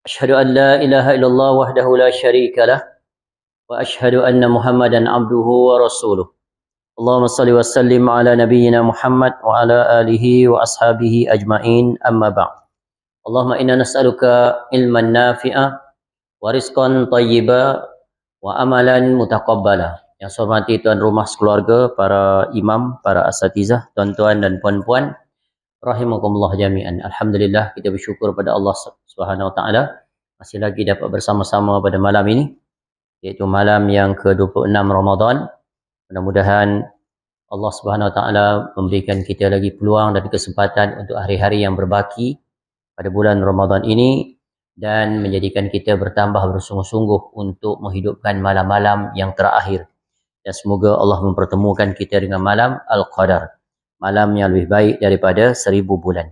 أشهد أن لا إله إلا الله وحده لا شريك له وأشهد أن محمدا عبده ورسوله اللهم صل وسلم على نبينا محمد وعلى آله وأصحابه أجمعين أما بعد اللهم إنا نسألك علما نافعا ورزقا طيبا وأملا متقبلا. Yang saya hormati tuan rumah sekeluarga, para imam, para asatizah, tuan-tuan dan puan-puan, rahimakumullah jami'an. Alhamdulillah, kita bersyukur pada Allah Subhanahu wa taala masih lagi dapat bersama-sama pada malam ini, iaitu malam yang ke-26 Ramadan. Mudah-mudahan Allah Subhanahu wa taala memberikan kita lagi peluang dan kesempatan untuk hari-hari yang berbaki pada bulan Ramadan ini dan menjadikan kita bertambah bersungguh-sungguh untuk menghidupkan malam-malam yang terakhir. Dan semoga Allah mempertemukan kita dengan malam Al-Qadar, malam yang lebih baik daripada 1000 bulan.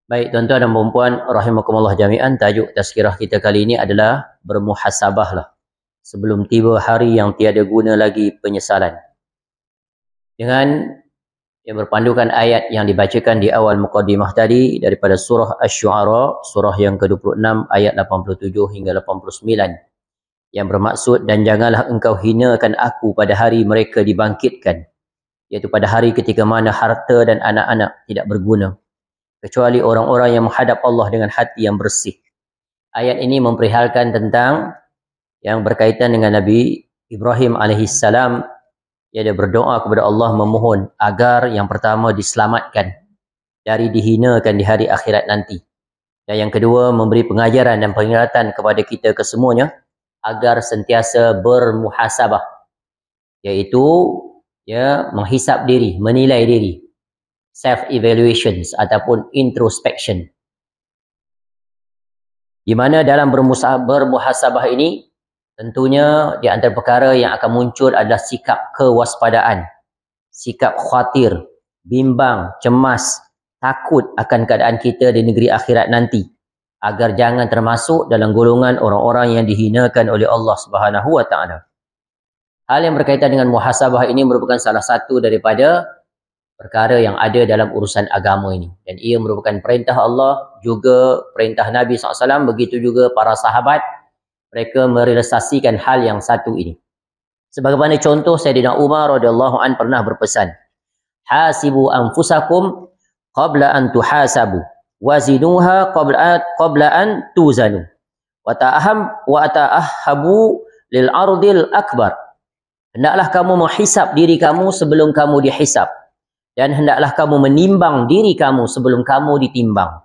Baik tuan-tuan dan puan-puan rahimakumullah jami'an, tajuk tazkirah kita kali ini adalah bermuhasabahlah sebelum tiba hari yang tiada guna lagi penyesalan. Dengan yang berpandukan ayat yang dibacakan di awal muqaddimah tadi daripada surah Asy-Syu'ara, surah yang ke-26 ayat 87 hingga 89, yang bermaksud, dan janganlah engkau hinakan aku pada hari mereka dibangkitkan, iaitu pada hari ketika mana harta dan anak-anak tidak berguna, kecuali orang-orang yang menghadap Allah dengan hati yang bersih. Ayat ini memperihalkan tentang yang berkaitan dengan Nabi Ibrahim alaihissalam. Dia berdoa kepada Allah memohon agar yang pertama diselamatkan dari dihinakan di hari akhirat nanti. Dan yang kedua memberi pengajaran dan peringatan kepada kita kesemuanya agar sentiasa bermuhasabah, iaitu menghisap diri, menilai diri, self evaluations ataupun introspection. Di mana dalam bermuhasabah ini tentunya di antara perkara yang akan muncul adalah sikap kewaspadaan, sikap khawatir, bimbang, cemas, takut akan keadaan kita di negeri akhirat nanti, agar jangan termasuk dalam golongan orang-orang yang dihinakan oleh Allah Subhanahu wa taala. Hal yang berkaitan dengan muhasabah ini merupakan salah satu daripada perkara yang ada dalam urusan agama ini, dan ia merupakan perintah Allah, juga perintah Nabi SAW, begitu juga para sahabat, mereka merealisasikan hal yang satu ini. Sebagaimana contoh, Sayyidina Umar radhiyallahu an pernah berpesan, hasibu anfusakum qabla an tuhasabu wazinuha qabla an tuzanu wa ta'ahabu lil ardil akbar. Hendaklah kamu menghisap diri kamu sebelum kamu dihisap, dan hendaklah kamu menimbang diri kamu sebelum kamu ditimbang,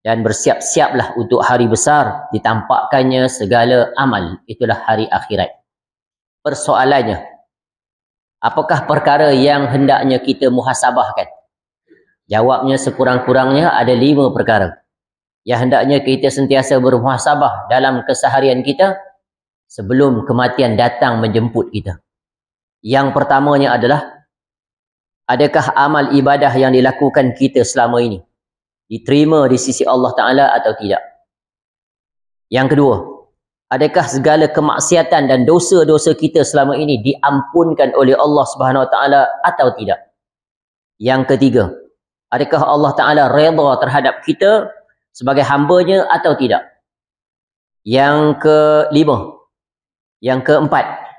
dan bersiap-siaplah untuk hari besar ditampakkannya segala amal, itulah hari akhirat. Persoalannya, apakah perkara yang hendaknya kita muhasabahkan? Jawabnya sekurang-kurangnya ada 5 perkara yang hendaknya kita sentiasa bermuhasabah dalam keseharian kita sebelum kematian datang menjemput kita. Yang pertamanya adalah, adakah amal ibadah yang dilakukan kita selama ini diterima di sisi Allah Ta'ala atau tidak? Yang kedua, adakah segala kemaksiatan dan dosa-dosa kita selama ini diampunkan oleh Allah Subhanahu Wa Ta'ala atau tidak? Yang ketiga, adakah Allah Ta'ala redha terhadap kita sebagai hambanya atau tidak? Yang kelima, yang keempat,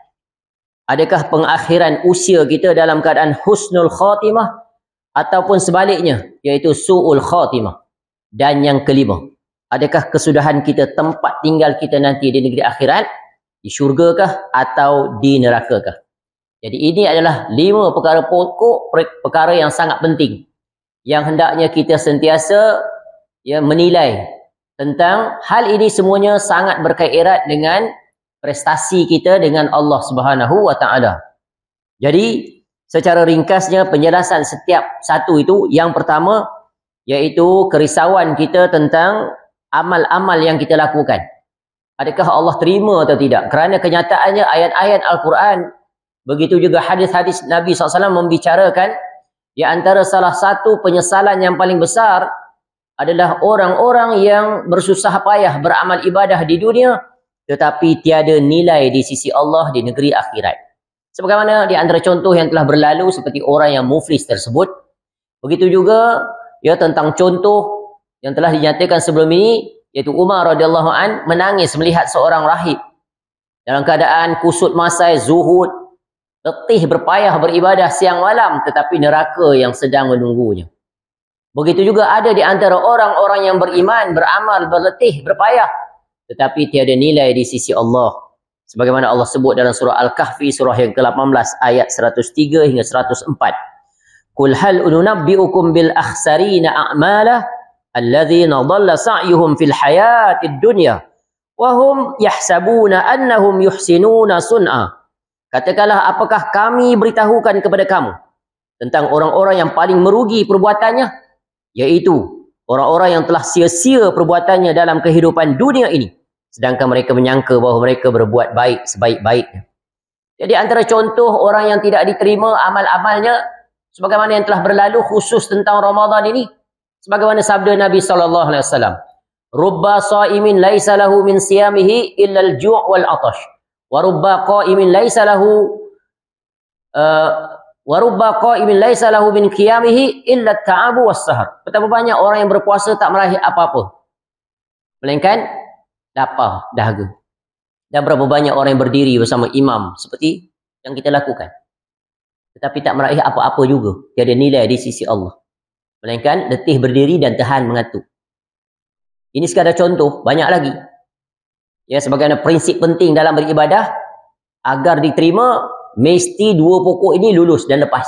adakah pengakhiran usia kita dalam keadaan husnul khatimah ataupun sebaliknya, iaitu su'ul khatimah? Dan yang kelima, adakah kesudahan kita, tempat tinggal kita nanti di negeri akhirat, di syurgakah atau di nerakakah? Jadi ini adalah 5 perkara pokok, perkara yang sangat penting, yang hendaknya kita sentiasa menilai tentang hal ini. Semuanya sangat berkaitan dengan prestasi kita dengan Allah Subhanahu wa taala. Jadi secara ringkasnya penjelasan setiap satu itu, yang pertama iaitu kerisauan kita tentang amal-amal yang kita lakukan. Adakah Allah terima atau tidak? Kerana kenyataannya ayat-ayat Al-Quran, begitu juga hadis-hadis Nabi SAW membicarakan di antara salah satu penyesalan yang paling besar adalah orang-orang yang bersusah payah beramal ibadah di dunia tetapi tiada nilai di sisi Allah di negeri akhirat. Sebagaimana di antara contoh yang telah berlalu seperti orang yang muflis tersebut. Begitu juga tentang contoh yang telah dinyatakan sebelum ini, iaitu Umar radhiyallahu an menangis melihat seorang rahib dalam keadaan kusut masai, zuhud, letih berpayah beribadah siang malam, tetapi neraka yang sedang menunggunya. Begitu juga ada di antara orang-orang yang beriman, beramal, berletih, berpayah, tetapi tiada nilai di sisi Allah. Sebagaimana Allah sebut dalam surah Al-Kahfi, surah yang ke-18, ayat 103 hingga 104. Qul hal ununabbi'ukum bil akhsarina a'malah alladzina dhalla sa'yuhum fil hayatid dunya wa hum yahsabuna annahum yuhsinuna sun'a. Katakanlah, apakah kami beritahukan kepada kamu tentang orang-orang yang paling merugi perbuatannya, iaitu orang-orang yang telah sia-sia perbuatannya dalam kehidupan dunia ini, sedangkan mereka menyangka bahawa mereka berbuat baik sebaik-baiknya. Jadi antara contoh orang yang tidak diterima amal-amalnya, sebagaimana yang telah berlalu khusus tentang Ramadan ini, sebagaimana sabda Nabi SAW, rubba sa'imin laisa lahu min siyamihi illa al-ju' wal 'atash wa rubba qa'imin laisa lahu min qiyamihi illa at-ta'abu was-sahar. Betapa banyak orang yang berpuasa tak meraih apa-apa melainkan lapar, dahaga. Dan berapa banyak orang yang berdiri bersama imam seperti yang kita lakukan, tetapi tak meraih apa-apa juga, tiada nilai di sisi Allah, melainkan letih berdiri dan tahan mengantuk. Ini sekadar contoh, banyak lagi. Ya, sebagaimana prinsip penting dalam beribadah, agar diterima, mesti dua pokok ini lulus dan lepas.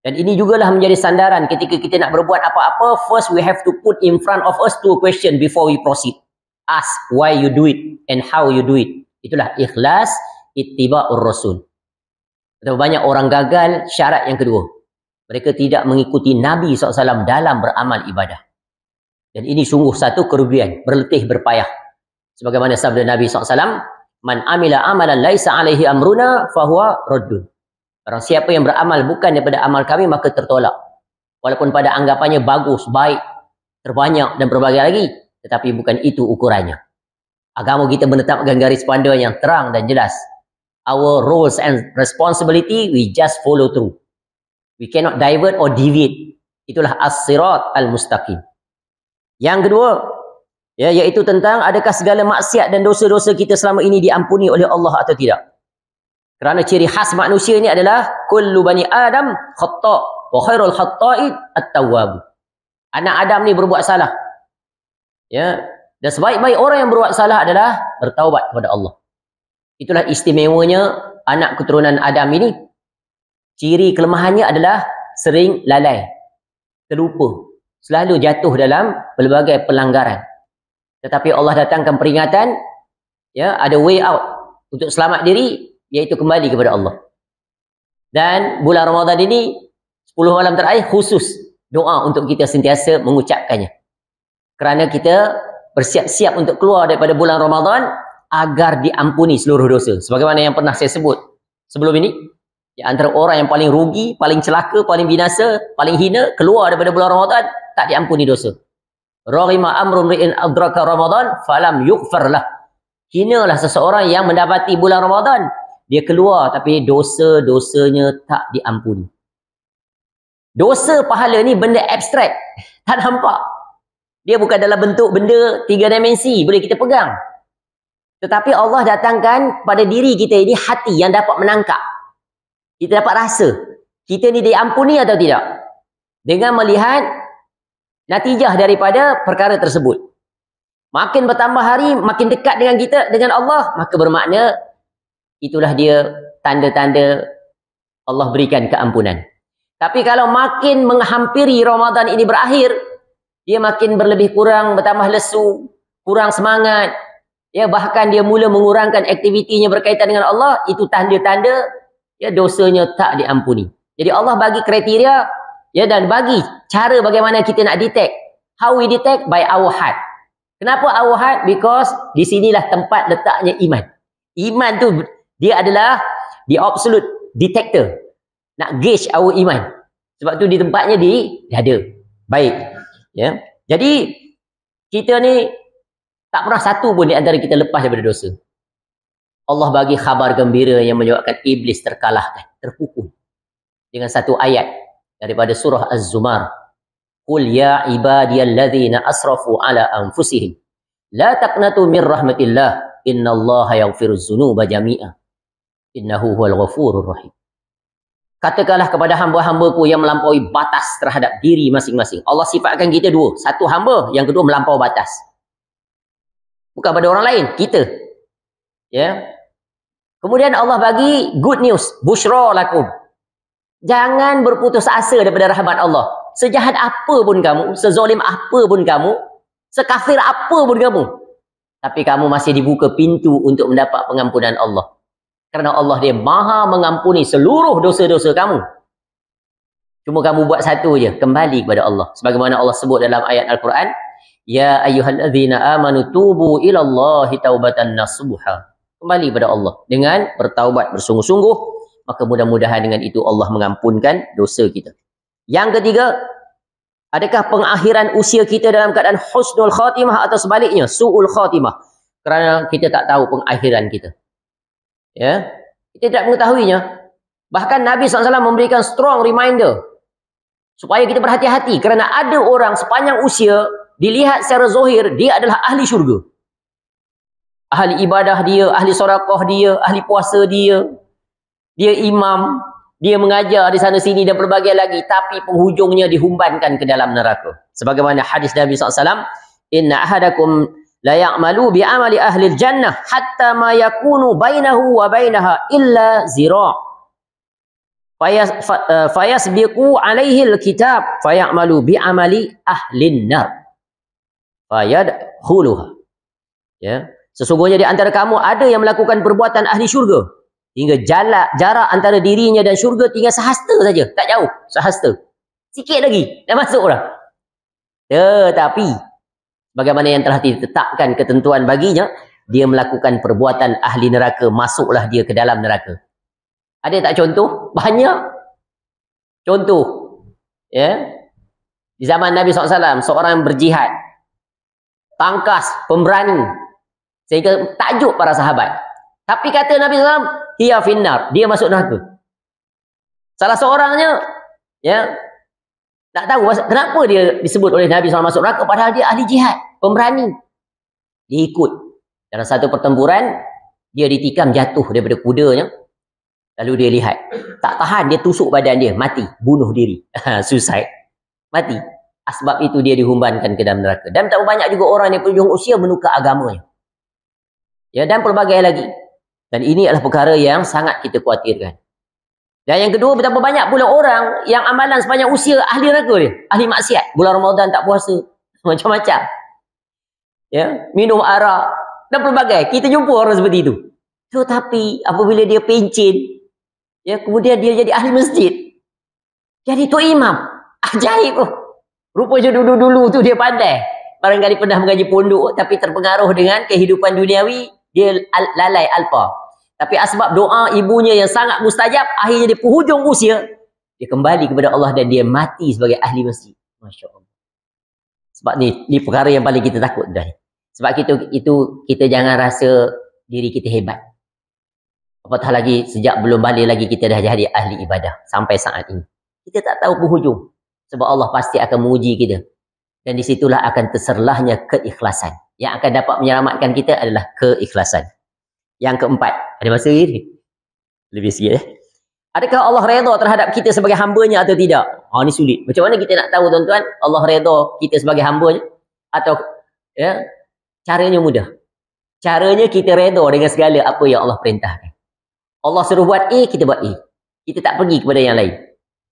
Dan ini jugalah menjadi sandaran ketika kita nak berbuat apa-apa. First, we have to put in front of us two question before we proceed. Ask why you do it and how you do it. Itulah ikhlas, ittiba'ur rasul. Betapa banyak orang gagal syarat yang kedua. Mereka tidak mengikuti Nabi SAW dalam beramal ibadah. Dan ini sungguh satu kerugian, berletih berpayah. Sebagaimana sabda Nabi SAW, man amila amalan laisa alaihi amruna fahuwa raddun. Barang siapa yang beramal bukan daripada amal kami, maka tertolak. Walaupun pada anggapannya bagus, baik, terbanyak dan berbagai lagi, tetapi bukan itu ukurannya. Agama kita menetapkan garis panduan yang terang dan jelas. Our roles and responsibility, we just follow through. We cannot divert or deviate. Itulah as-sirat al-mustaqim. Yang kedua, ya, iaitu tentang adakah segala maksiat dan dosa-dosa kita selama ini diampuni oleh Allah atau tidak. Kerana ciri khas manusia ini adalah kullu bani Adam khata' wa khairul khata'in at-tawwab. Anak Adam ni berbuat salah. Ya, dan sebaik-baik orang yang berbuat salah adalah bertaubat kepada Allah. Itulah istimewanya anak keturunan Adam ini. Ciri kelemahannya adalah sering lalai, terlupa, selalu jatuh dalam pelbagai pelanggaran. Tetapi Allah datangkan peringatan, ya, ada way out untuk selamat diri, iaitu kembali kepada Allah. Dan bulan Ramadan ini 10 malam terakhir khusus doa untuk kita sentiasa mengucapkannya. Kerana kita bersiap-siap untuk keluar daripada bulan Ramadan agar diampuni seluruh dosa. Sebagaimana yang pernah saya sebut sebelum ini, di antara orang yang paling rugi, paling celaka, paling binasa, paling hina keluar daripada bulan Ramadan, tak diampuni dosa. Raghima amrun ri'in adraka Ramadan falam yughfar lah. Hinalah seseorang yang mendapati bulan Ramadan, dia keluar tapi dosa-dosanya tak diampuni. Dosa pahala ni benda abstrak, tak nampak. Dia bukan dalam bentuk benda 3 dimensi boleh kita pegang. Tetapi Allah datangkan pada diri kita ini hati yang dapat menangkap. Kita dapat rasa kita ni diampuni atau tidak dengan melihat natijah daripada perkara tersebut. Makin bertambah hari, makin dekat dengan kita, dengan Allah, maka bermakna itulah dia tanda-tanda Allah berikan keampunan. Tapi kalau makin menghampiri Ramadan ini berakhir, dia makin berlebih kurang, bertambah lesu, kurang semangat, ya, bahkan dia mula mengurangkan aktivitinya berkaitan dengan Allah, itu tanda-tanda ya dosanya tak diampuni. Jadi Allah bagi kriteria, ya, dan bagi cara bagaimana kita nak detect. How we detect? By our heart. Kenapa our heart? Because di sinilah tempat letaknya iman. Iman tu dia adalah the absolute detector. Nak gauge our iman. Sebab tu di tempatnya di dada. Baik. Ya. Jadi kita ni tak pernah satu pun di antara kita lepas daripada dosa. Allah bagi khabar gembira yang menyebabkan iblis terkalahkan, terpukul. Dengan satu ayat daripada surah Az-Zumar. Qul ya ibadiyalladzina asrafu ala anfusihim La taqnatu min rahmatillah, innallaha yaghfiruz dzunuba jami'a, innahu huwal ghafurur rahim. Katakanlah kepada hamba-hambaku yang melampaui batas terhadap diri masing-masing. Allah sifatkan kita dua. Satu hamba, yang kedua melampau batas. Bukan pada orang lain, kita. Ya. Kemudian Allah bagi good news, busyra lakum. Jangan berputus asa daripada rahmat Allah. Sejahat apa pun kamu, sezalim apa pun kamu, sekafir apa pun kamu, tapi kamu masih dibuka pintu untuk mendapat pengampunan Allah. Kerana Allah dia maha mengampuni seluruh dosa-dosa kamu. Cuma kamu buat satu je, kembali kepada Allah. Sebagaimana Allah sebut dalam ayat Al-Quran, Ya ayyuhallazina amanu tubu ilallahi taubatan nasuha. Kembali kepada Allah dengan bertaubat bersungguh-sungguh, maka mudah-mudahan dengan itu Allah mengampunkan dosa kita. Yang ketiga, adakah pengakhiran usia kita dalam keadaan husnul khatimah atau sebaliknya, su'ul khatimah? Kerana kita tak tahu pengakhiran kita. Ya, kita tidak mengetahuinya. Bahkan Nabi SAW memberikan strong reminder supaya kita berhati-hati, kerana ada orang sepanjang usia dilihat secara zahir dia adalah ahli syurga. Ahli ibadah dia, ahli sedekah dia, ahli puasa dia, dia imam, dia mengajar di sana sini dan berbagai lagi, tapi penghujungnya dihumbankan ke dalam neraka. Sebagaimana hadis Nabi SAW, Inna ahadakum la ya'malu bi amali ahli jannah hatta ma yakunu bainahu wa bainaha illa zira'. Fayasbiqu alaihi alkitab fayamalu bi amali ahli nar fayadkhuluha. Ya, sesungguhnya di antara kamu ada yang melakukan perbuatan ahli syurga hingga jarak antara dirinya dan syurga tinggal sehasta saja, tak jauh, sehasta. Sikit lagi dah masuk orang. Tetapi bagaimana yang telah ditetapkan ketentuan baginya, dia melakukan perbuatan ahli neraka, masuklah dia ke dalam neraka. Ada tak contoh? Banyak contoh. Ya. Di zaman Nabi SAW, seorang berjihad, tangkas, pemberani, sehingga takjub para sahabat. Tapi kata Nabi SAW, hiya finnar, dia masuk neraka. Salah seorangnya, ya, tak tahu kenapa dia disebut oleh Nabi SAW masuk neraka, padahal dia ahli jihad, pemberani. Dia ikut. Dalam satu pertempuran, dia ditikam jatuh daripada kudanya. Lalu dia lihat, tak tahan, dia tusuk badan dia, mati, bunuh diri. Suicide. Mati. Sebab itu dia dihumbankan ke dalam neraka. Dan tak banyak juga orang yang penghujung usia menukar agamanya. Ya, dan pelbagai lagi. Dan ini adalah perkara yang sangat kita khawatirkan. Dan yang kedua, betapa banyak pula orang yang amalan sepanjang usia ahli neraka dia. Ahli maksiat. Bulan Ramadan tak puasa. Macam-macam. Ya, minum arak. Dan pelbagai. Kita jumpa orang seperti itu. Tetapi apabila dia pencin, ya, kemudian dia jadi ahli masjid, jadi tu imam. Ajaib. Rupanya dulu-dulu tu dia pandai. Barangkali pernah mengaji pondok, tapi terpengaruh dengan kehidupan duniawi, dia lalai alpa. Tapi asbab doa ibunya yang sangat mustajab, akhirnya di penghujung usia, dia kembali kepada Allah dan dia mati sebagai ahli masjid. Masya Allah. Sebab ni perkara yang paling kita takut dah. Sebab kita jangan rasa diri kita hebat. Apatah lagi sejak belum balik lagi kita dah jadi ahli ibadah sampai saat ini. Kita tak tahu penghujung. Sebab Allah pasti akan menguji kita. Dan disitulah akan terserlahnya keikhlasan. Yang akan dapat menyelamatkan kita adalah keikhlasan. Yang keempat. Ada masa ini? Lebih sikit. Adakah Allah redha terhadap kita sebagai hambanya atau tidak? Ini sulit. Macam mana kita nak tahu tuan-tuan Allah redha kita sebagai hambanya? Atau ya, caranya mudah. Caranya kita redha dengan segala apa yang Allah perintahkan. Allah suruh buat A, kita buat A. Kita tak pergi kepada yang lain.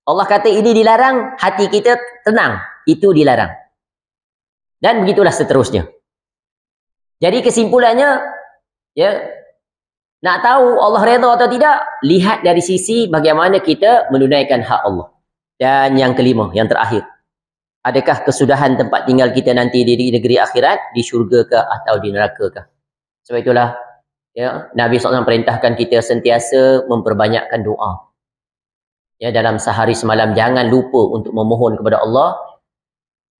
Allah kata ini dilarang, hati kita tenang. Itu dilarang. Dan begitulah seterusnya. Jadi kesimpulannya, ya, nak tahu Allah redha atau tidak, lihat dari sisi bagaimana kita menunaikan hak Allah. Dan yang kelima, yang terakhir. Adakah kesudahan tempat tinggal kita nanti di negeri akhirat, di syurga ke atau di neraka ke? Sebab itulah, ya, Nabi SAW perintahkan kita sentiasa memperbanyakkan doa. Ya, dalam sehari semalam jangan lupa untuk memohon kepada Allah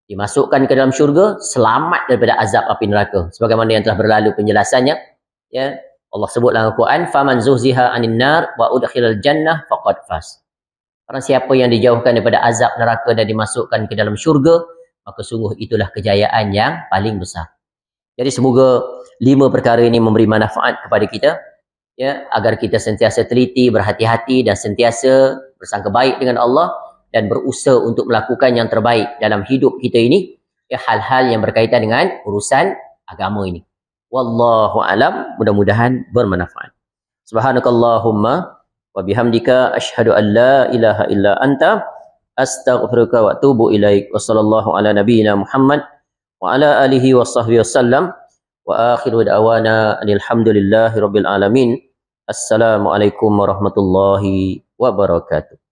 dimasukkan ke dalam syurga, selamat daripada azab api neraka. Sebagaimana yang telah berlalu penjelasannya, ya, Allah sebut dalam Al-Quran, "Faman zuhziha 'anil nar wa udkhilal jannah faqad faz." Barang siapa yang dijauhkan daripada azab neraka dan dimasukkan ke dalam syurga, maka sungguh itulah kejayaan yang paling besar. Jadi semoga 5 perkara ini memberi manfaat kepada kita, ya, agar kita sentiasa teliti, berhati-hati dan sentiasa bersangka baik dengan Allah dan berusaha untuk melakukan yang terbaik dalam hidup kita ini, ya, hal-hal yang berkaitan dengan urusan agama ini. Wallahu alam, mudah-mudahan bermanfaat. Subhanakallahumma wa bihamdika asyhadu an la ilaha illa anta astaghfiruka wa atubu ilaik. Wa sallallahu ala nabiyyina Muhammad wa ala alihi wa sahbihi wasallam. Wa akhiru da'wana alhamdulillahi rabbil alamin. Assalamualaikum warahmatullahi wabarakatuh.